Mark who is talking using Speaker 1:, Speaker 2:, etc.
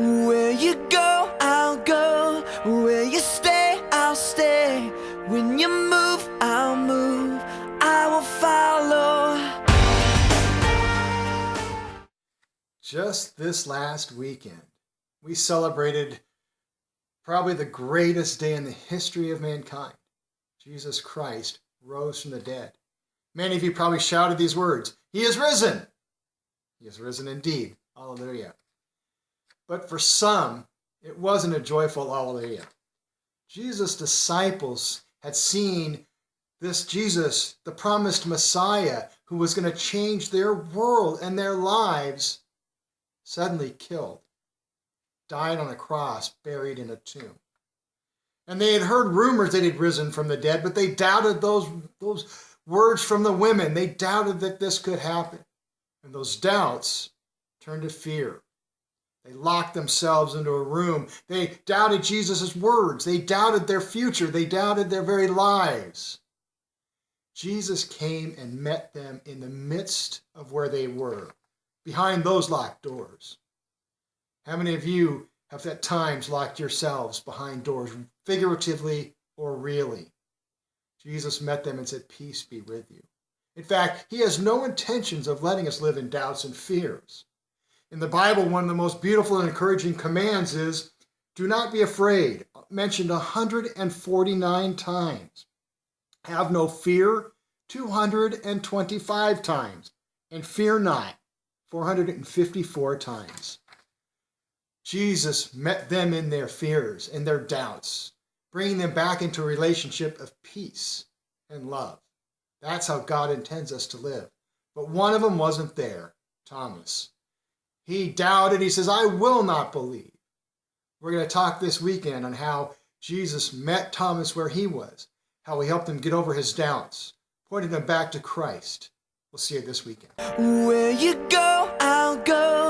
Speaker 1: Where you go, I'll go. Where you stay, I'll stay. When you move, I'll move. I will follow.
Speaker 2: Just this last weekend, we celebrated probably the greatest day in the history of mankind. Jesus Christ rose from the dead. Many of you probably shouted these words, "He is risen!" He is risen indeed. Hallelujah. But for some, it wasn't a joyful hallelujah. Jesus' disciples had seen this Jesus, the promised Messiah, who was going to change their world and their lives, suddenly killed, died on a cross, buried in a tomb. And they had heard rumors that he'd risen from the dead, but they doubted those words from the women. They doubted that this could happen. And those doubts turned to fear. They locked themselves into a room. They doubted Jesus' words. They doubted their future. They doubted their very lives. Jesus came and met them in the midst of where they were, behind those locked doors. How many of you have at times locked yourselves behind doors, figuratively or really? Jesus met them and said, "Peace be with you." In fact, he has no intentions of letting us live in doubts and fears. In the Bible, one of the most beautiful and encouraging commands is, do not be afraid, mentioned 149 times. Have no fear, 225 times. And fear not, 454 times. Jesus met them in their fears and their doubts, bringing them back into a relationship of peace and love. That's how God intends us to live. But one of them wasn't there, Thomas. He doubted. He says, "I will not believe." We're going to talk this weekend on how Jesus met Thomas where he was, how he helped him get over his doubts, pointed him back to Christ. We'll see you this weekend.
Speaker 1: Where you go, I'll go.